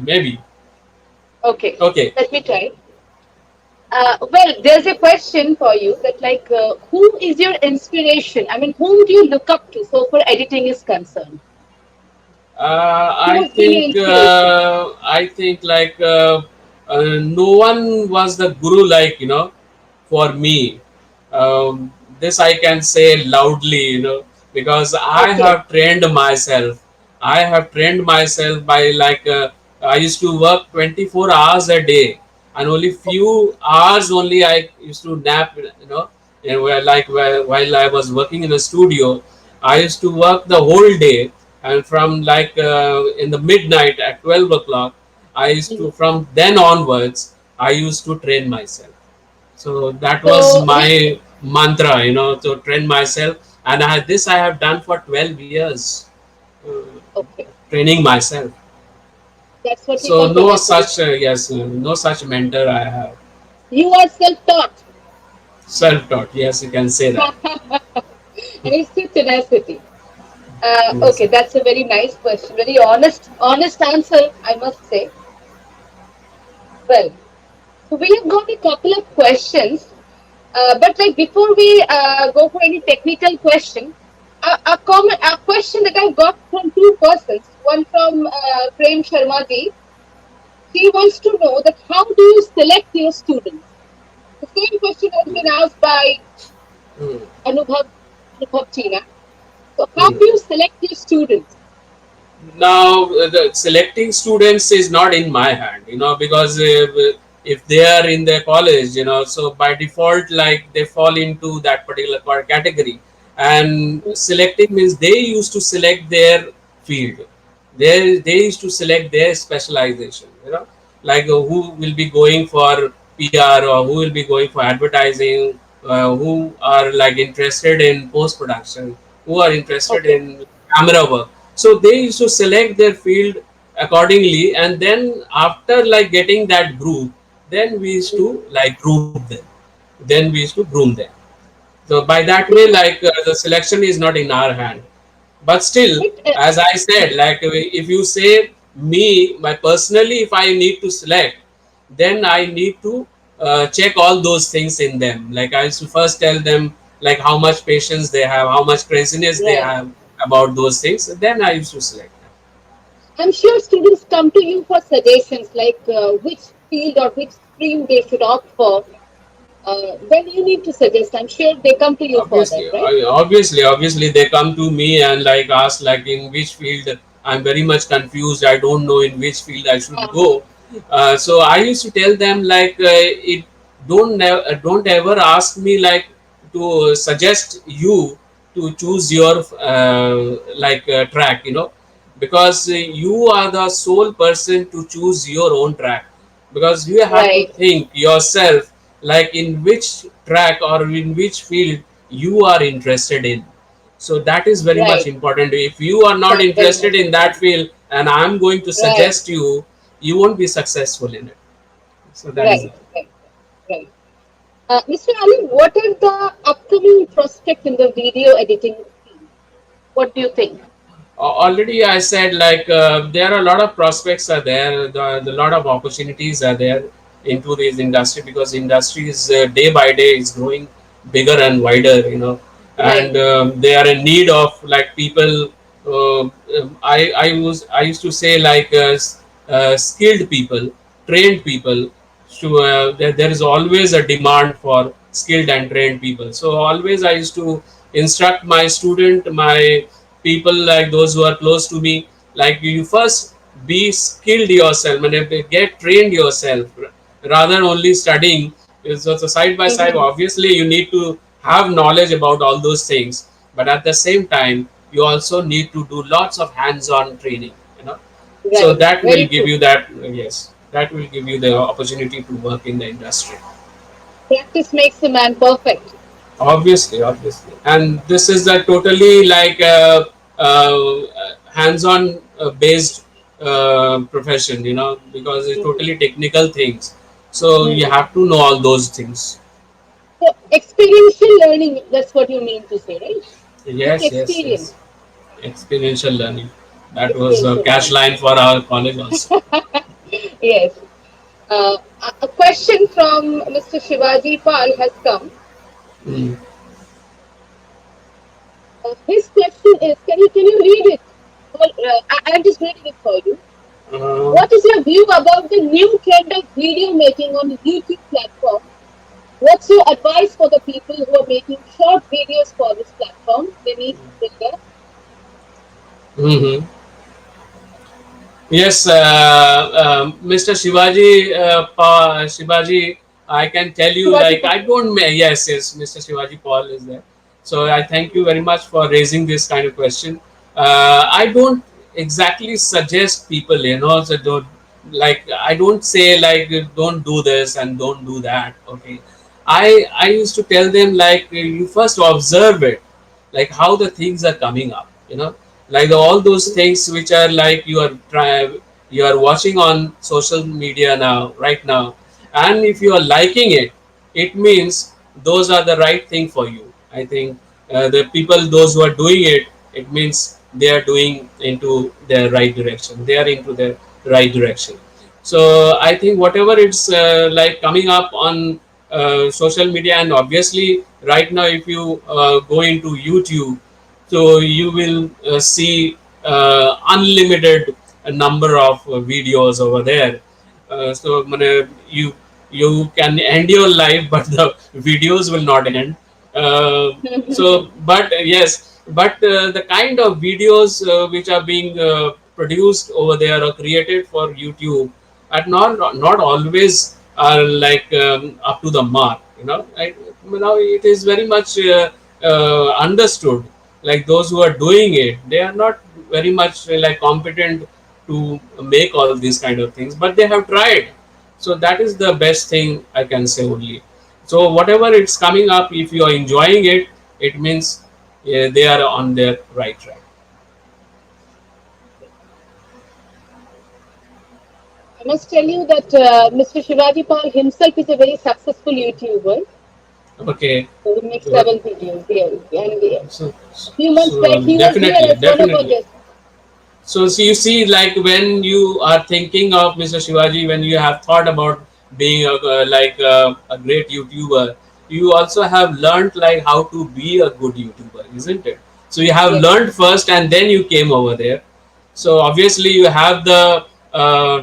Maybe. Okay. Okay. Let me try. Well, there's a question for you that who is your inspiration? I mean, whom do you look up to? So, for editing is concerned, who has been your inspiration? I think like no one was the guru, like for me. This I can say loudly, because I Okay. have trained myself. I have trained myself by like I used to work 24 hours a day, and only few hours only I used to nap. And while I was working in a studio, I used to work the whole day, and from like in the midnight at 12 o'clock, I used to, Mhm. from then onwards, I used to train myself. So that was So, which my mantra, to train myself, and this I have done for 12 years, uh, okay, training myself. that's what we So call no tenacity. such yes, no such mentor I have. You are self-taught, Self-taught, yes, you can say that. and it's still tenacity. Yes. Okay, that's a very nice question. Very honest answer, I must say. Well, so we have got a couple of questions, but like before we go for any technical question, a question that I've got from two persons. One from Prem Sharma ji. He wants to know that how do you select your students? The same question has been asked by Mm. Anubhav Anubhav China. So how Mm. do you select your students? Now the selecting students is not in my hand, because if they are in the college, so by default, like they fall into that particular category, and selecting means they used to select their field, they used to select their specialization, like who will be going for PR, or who will be going for advertising, who are like interested in post production, who are interested Okay. in camera work. So they used to select their field accordingly, and then after like getting that group, then we used to Mhm. like groom them, then we used to groom them. So by that way, So, like the selection is not in our hand. But still, but as I said, like if you say me, my personally, if I need to select, then I need to check all those things in them. Like I used to first tell them like how much patience they have, how much craziness they right. have about those things. Then I used to select them. I'm sure students come to you for suggestions like which field or which stream they should opt for. Then you need to suggest. I'm sure they come to you for that, Obviously, right? obviously, they come to me and like ask like in which field I'm very much confused. I don't know in which field I should Uh-huh. go. So I used to tell them like it don't ever ask me like to suggest you to choose your track, because you are the sole person to choose your own track. because you have to Right. think yourself like in which track or in which field you are interested in. So that is very much Right. important. If you are not That's very interested much in that important. field and I'm going to Right. suggest you, you won't be successful in it. So that is Right. it. Right. Right. Mr. Ali, what are the upcoming prospects in the video editing field? What do you think? Already I said like there are a lot of prospects are there, the lot of opportunities are there into this industry, because industry is day by day is growing bigger and wider, you know. And Right. they are in need of like people. I used to say like skilled people, trained people. There is always a demand for skilled and trained people. So always I used to instruct my student, my people, like those who are close to me, like you first be skilled yourself and get trained yourself rather than only studying. So side by side, Mhm. obviously you need to have knowledge about all those things, but at the same time you also need to do lots of hands-on training, you know. So Right. that will Very give true. you that, yes, that will give you the opportunity to work in the industry. Practice makes a man perfect. Obviously, obviously, and this is a totally like hands-on based profession, you know, because it's Mhm. totally technical things. So you Mhm. have to know all those things. So experiential learning, that's what you mean to say, right? With Yes, yes, experience. yes. Experiential learning. That was a Experiential cash learning. line for our college also. Yes. A question from Mr. Shivaji Pal has come. Mm. His question is, can you read it? Well, I'm just reading it for you. Uh, What is your view about the new trend of video making on the YouTube platform? What's your advice for the people who are making short videos for this platform? They need to build their mhm. Yes, Mr. Shivaji, I can tell you, Shivaji like, Pal. I don't, yes, yes, Mr. Shivaji Paul is there. So I thank you very much for raising this kind of question. I don't exactly suggest people, you know, so don't, like, I don't say, like, don't do this and don't do that, okay. I used to tell them, like, you first observe it, like how the things are coming up, you know, like all those things which are like you are watching on social media now, right now, and if you are liking it, it means those are the right thing for you, I think. The people, those who are doing it, it means they are doing into their right direction, they are into their right direction. So I think whatever it's like coming up on social media, and obviously right now if you go into YouTube, so you will see unlimited number of videos over there. So you can end your life, but the videos will not end. So, but yes, but the kind of videos which are being produced over there or created for YouTube are not always are like up to the mark. You know, like, you know, it is very much understood. Like those who are doing it, they are not very much like competent to make all these kind of things, but they have tried. So that is the best thing I can say only. So whatever it's coming up, if you are enjoying it, it means they are on their right track. I must tell you that Mr. Shivaji Pal himself is a very successful YouTuber. Okay, So he makes good. several videos. Yes. And So, a few months back, he was here definitely, as one of our definitely. guests. So you see, like when you are thinking of Mr. Shivaji, when you have thought about being a great YouTuber, you also have learned like how to be a good YouTuber, isn't it? So you have Yes. learned first, and then you came over there. So obviously you have the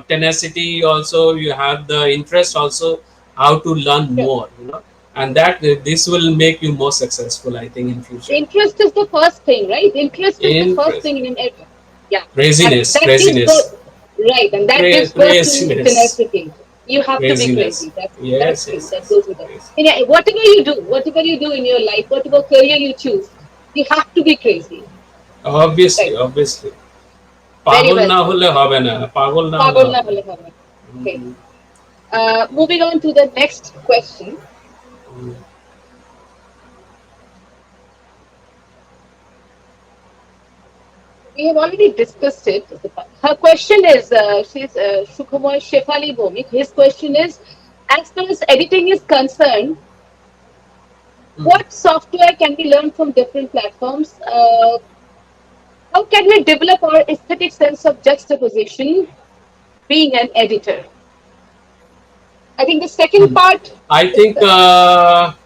tenacity, also you have the interest, also how to learn Sure. more, you know, and that this will make you more successful, I think, in future. Interest is the first thing, right? Interest is the first Interest, thing in yeah. And craziness, that gives birth, craziness. right? And that gives birth to Craziness, tenacity. You have to be craziness. crazy. That's Yes, true. yes, That yes. goes with it. Yes. And yeah, whatever you do in your life, whatever career you choose, you have to be crazy. Obviously, Right. obviously. Very পাগল well না said. হলে হবে না, পাগল না হলে পাগল না হবে না। হলে হবে না। Okay. Hmm. Moving on to the next question. We have already discussed it. Her question is, she's Shukamoy Shefali Bhomik. His question is, as far as editing is concerned, Mm. what software can be learned from different platforms? How can we develop our aesthetic sense of juxtaposition being an editor? I think the second part I is think ah,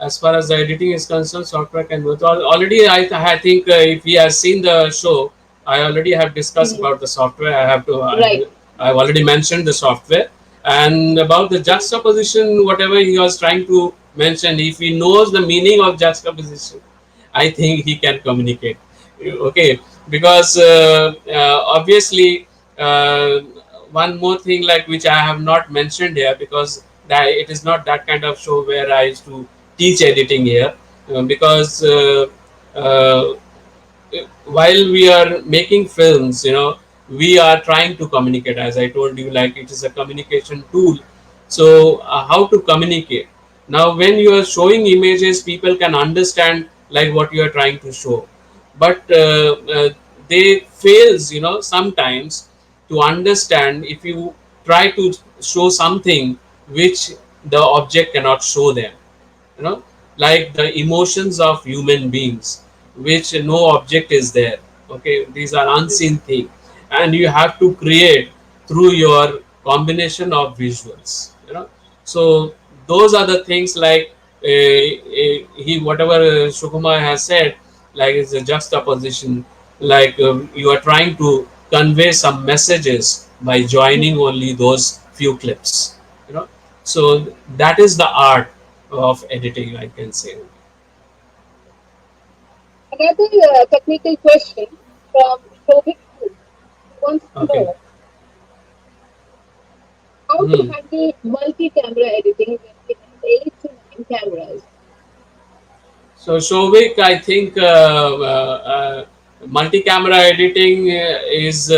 as far as the editing is concerned, software can work. Already, I think if he has seen the show, I already have discussed Mhm. about the software. I have to. Right. I've already mentioned the software and about the juxtaposition. Whatever he was trying to mention, if he knows the meaning of juxtaposition, I think he can communicate. Okay, because obviously one more thing like which I have not mentioned here because that it is not that kind of show where I used to teach editing here because uh, while we are making films, we are trying to communicate. As I told you, like it is a communication tool. So, how to communicate? Now, when you are showing images, people can understand like what you are trying to show, but they fails, sometimes to understand if you try to show something which the object cannot show them you know like the emotions of human beings which no object is there. Okay, these are unseen things and you have to create through your combination of visuals. So those are the things like he whatever Shukuma has said, like it's a juxtaposition, like you are trying to convey some messages by joining only those few clips you know so that is the art of editing, I can say. another technical question from Shobhik, who wants to Okay. know how to Hmm. handle multi-camera editing when we have 8 to 9 cameras. So Shovik, I think multi-camera editing is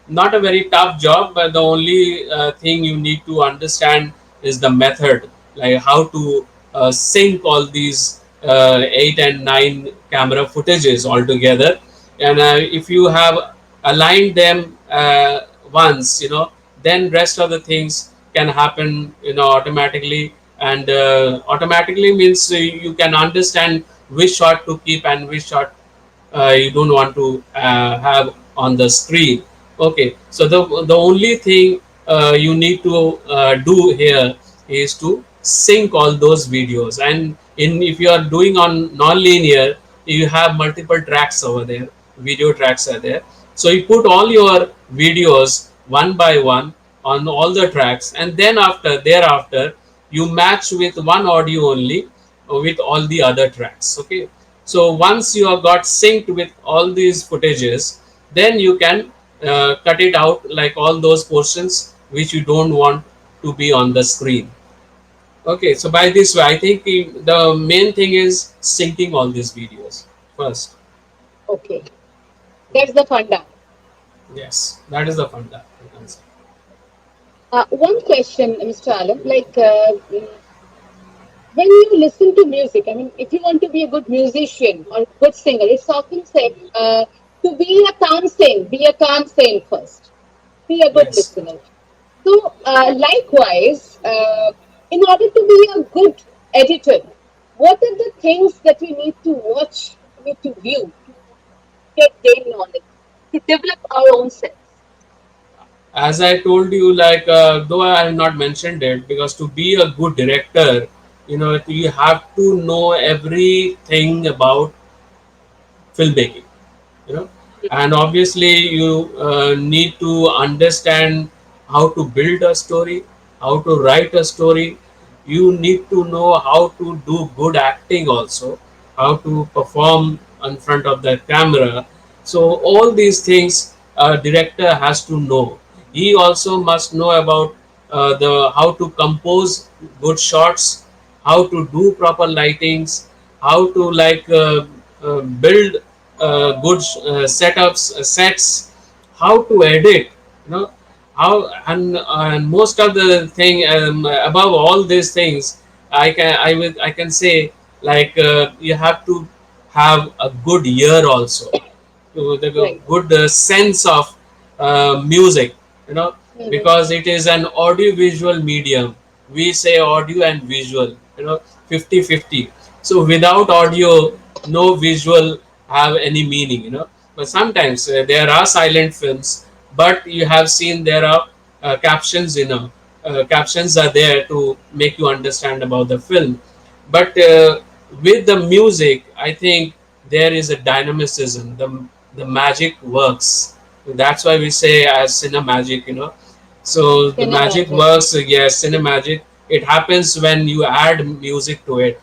not a very tough job, but the only thing you need to understand is the method, like how to sync all these 8 and 9 camera footages all together. And if you have aligned them once, then rest of the things can happen, automatically. And automatically means you can understand which shot to keep and which shot you don't want to have on the screen. Okay, so the only thing you need to do here is to sync all those videos. And in if you are doing on non-linear, you have multiple tracks over there, video tracks are there. So you put all your videos one by one on all the tracks, and then thereafter you match with one audio only with all the other tracks. Okay, so once you have got synced with all these footages, then you can cut it out, like all those portions which you don't want to be on the screen. Okay, so by this way, I think the main thing is syncing all these videos first. Okay, that's the funda. Yes, that is the funda. You can say. One question, Mr. Alam, like when you listen to music, I mean, if you want to be a good musician or good singer, it's often said to be a calm saint first, be a good Yes. listener. So, likewise, in order to be a good editor, what are the things that we need to watch, we need to view to gain knowledge, to develop our own sense? As I told you, like though I have not mentioned it, because to be a good director, you have to know everything about filmmaking. you know and obviously you need to understand how to build a story, how to write a story. You need to know how to do good acting also, how to perform in front of the camera. So all these things a director has to know. He also must know about the how to compose good shots, how to do proper lightings, how to like build good setups, sets, how to edit, you know, how and most of the thing above all these things, I can say, like you have to have a good ear also, to the Right. good sense of music, you know, Mm-hmm. because it is an audio visual medium. We say audio and visual, you know, 50-50. So without audio, no visual have any meaning, you know. But sometimes there are silent films, but you have seen there are captions, you know, captions are there to make you understand about the film. But with the music, I think there is a dynamicism. The magic works. That's why we say as cinemagic, you know. So the magic Cinematic. works. Yes, cinemagic. It happens when you add music to it,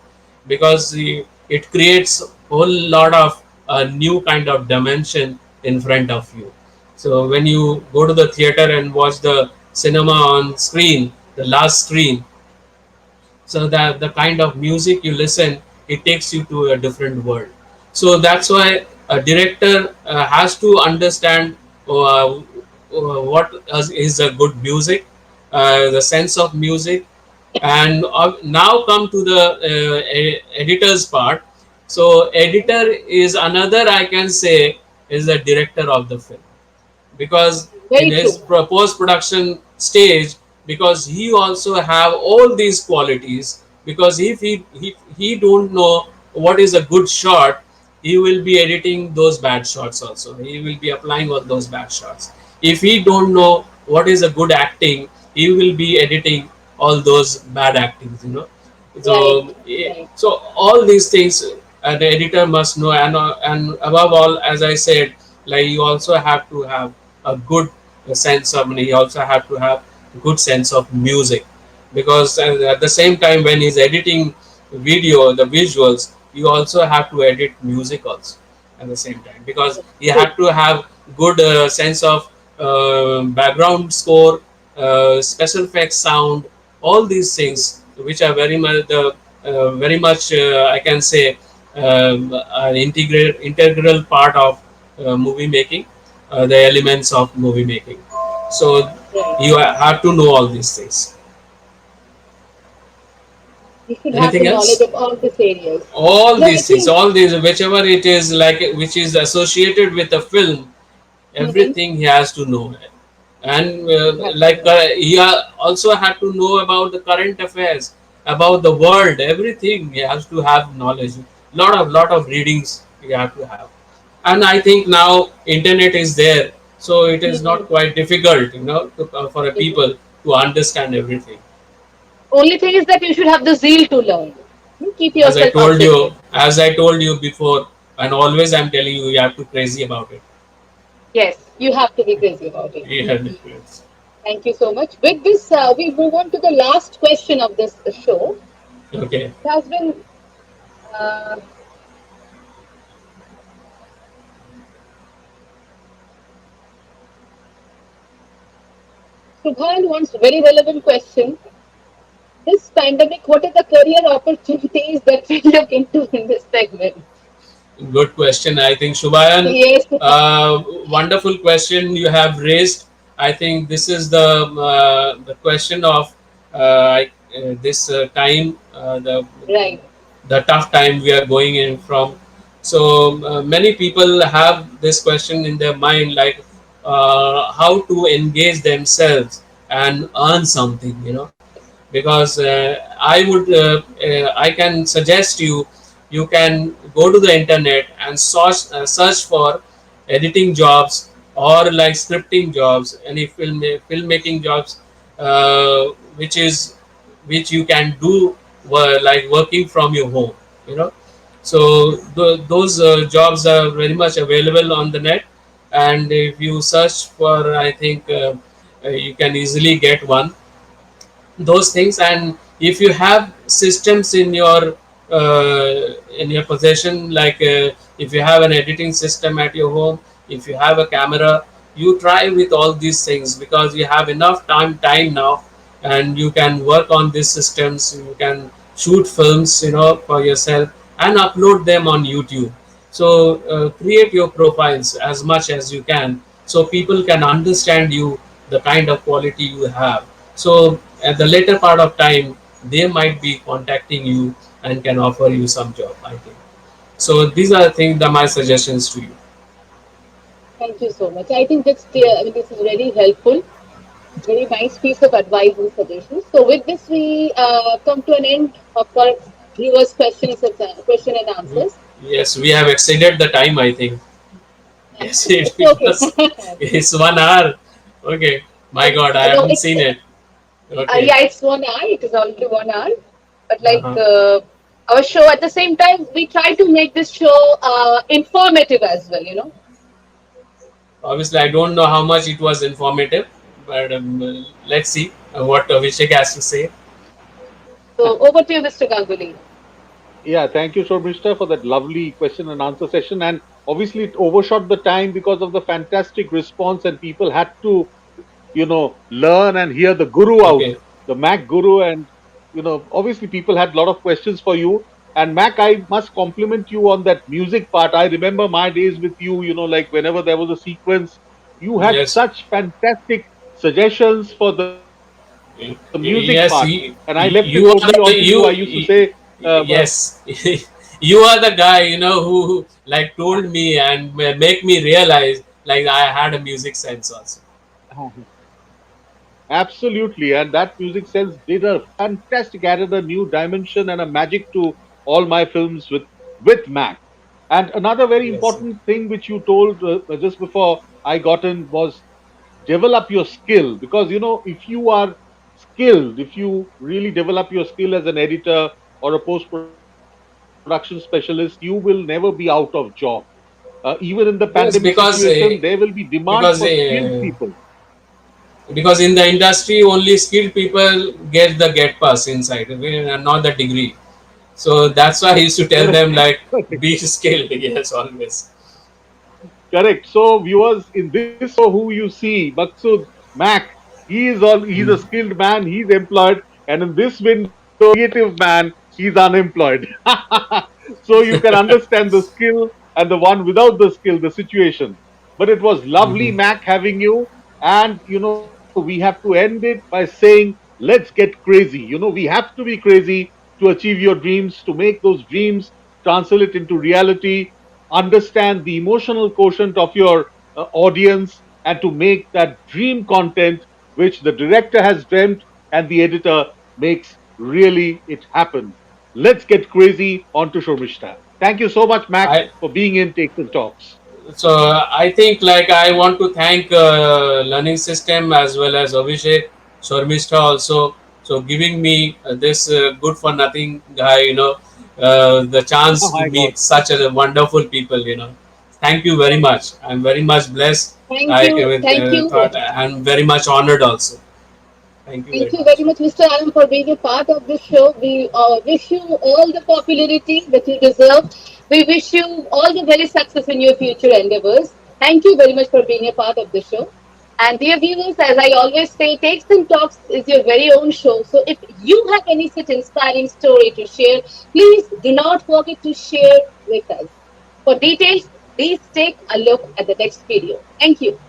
because it creates a whole lot of a new kind of dimension in front of you. So when you go to the theater and watch the cinema on screen, the last screen, so that the kind of music you listen, it takes you to a different world. So that's why a director has to understand what is a good music, the sense of music. And now come to the editor's part. So editor is another, I can say, is the director of the film, because in Very his true. post production stage, because he also have all these qualities, because if he don't know what is a good shot, he will be editing those bad shots also, he will be applying all those bad shots. If he don't know what is a good acting, he will be editing all those bad actings, you know. Right. So Right. so all these things the editor must know. And above all, as I said, like you also have to have a good sense of, he also have to have good sense of music, because at the same time when he's editing video, the visuals, you also have to edit music also at the same time, because you True. have to have good sense of background score, special effects, sound, all these things, which are very much the very much I can say an integral part of movie making, the elements of movie making. So Right. you have to know all these things. You should have the Anything knowledge else? of all these areas. All No, I these things, think. all these, whichever it is, like which is associated with a film, Mm-hmm. everything he has to know. And You have to like know. he also had to know about the current affairs, about the world, everything he has to have knowledge. Lot of readings he have to have. And I think now internet is there, so it is not Mm-hmm. quite difficult, you know, for a Mm-hmm. people to understand everything. Only thing is that you should have the zeal to learn. Keep as i yourself told you updated. as I told you before, and always I'm telling you, you have to crazy about it. Yes, you have to be crazy about it. Yeah. Thank you so much. With this, we move on to the last question of this show. Okay. It has been uh, Subhan wants a very relevant question. This pandemic, what are the career opportunities that we look into in this segment? Good question. I think Shubhayan, Yes. wonderful question you have raised. I think this is the question of this time, Right. the tough time we are going in from. So many people have this question in their mind, like how to engage themselves and earn something, you know. Because I can suggest you, you can go to the internet and search for editing jobs, or like scripting jobs, any filmmaking jobs, uh, which is which you can do like working from your home, you know. So those jobs are very much available on the net, and if you search for, I think you can easily get one, those things. And if you have systems in your possession, like if you have an editing system at your home, if you have a camera, you try with all these things, because you have enough time now, and you can work on these systems, you can shoot films, you know, for yourself, and upload them on YouTube. So create your profiles as much as you can, so people can understand you, the kind of quality you have. So at the later part of time, they might be contacting you and can offer you some job, I think. So these are the things that my suggestions to you. Thank you so much. I think that's clear. I mean, this is very helpful. Very nice piece of advice and suggestions. So with this, we come to an end of our viewers' question and answers. Yes, we have exceeded the time, I think. Yes, It's it okay. was. It's 1 hour. Okay. My God, I No, haven't seen it. Okay. yeah, it's 1 hour. It is already 1 hour. But like Uh-huh. our show, at the same time, we try to make this show informative as well. Obviously, I don't know how much it was informative, but let's see what Vishek has to say. So over to you, Mr. Ganguly. Yeah, thank you, Shobhishta, for that lovely question and answer session. And obviously, it overshot the time because of the fantastic response, and people had to, learn and hear the guru out, Okay. the Mac guru. And, obviously, people had a lot of questions for you. And Mac, I must compliment you on that music part. I remember my days with you, like whenever there was a sequence, you had Yes. such fantastic suggestions for the music part. And I left it Yes. totally onto you. I You used are to the say, yes. You are the guy who like told me and make me realize like I had a music sense also. absolutely, and that music sense did a fantastic, added a new dimension and a magic to all my films with Mac. And another very Yes. important thing which you told just before I got in was develop your skill, because if you are skilled, if you really develop your skill as an editor or a post production specialist, you will never be out of job. Even in the pandemic situation, Yes, there will be demand for skilled because people. because in the industry only skilled people get the get pass inside, not the degree. So that's why I used to tell them like be skilled. Yes, always. Correct. So, viewers, in this show, who you see, Maqsood, Mac, he's a skilled man, he's employed, and in this window, creative man, he's unemployed. So you can understand the skill and the one without the skill, the situation. But it was lovely, Mhm. Mac, having you. And we have to end it by saying, let's get crazy. We have to be crazy to achieve your dreams, to make those dreams translate into reality, understand the emotional quotient of your audience, and to make that dream content which the director has dreamt and the editor makes really it happen. Let's get crazy on to Shomishta. Thank you so much, Mac, I for being in Takes and Talks. so I think like I want to thank learning system as well as Abhishek, Sharmishta also. So giving me this good for nothing guy, the chance Oh to my God. meet such a wonderful people. Thank you very much. I'm very much blessed. Thank I you. with Thank you. thought I'm very much honored also. Thank you Thank very you much. very much, Mr. Adam, for being a part of this show. We wish you all the popularity that you deserve. We wish you all the very success in your future endeavors. Thank you very much for being a part of the show. And dear viewers, as I always say, Takes and Talks is your very own show. So if you have any such inspiring story to share, please do not forget to share with us. For details, please take a look at the next video. Thank you.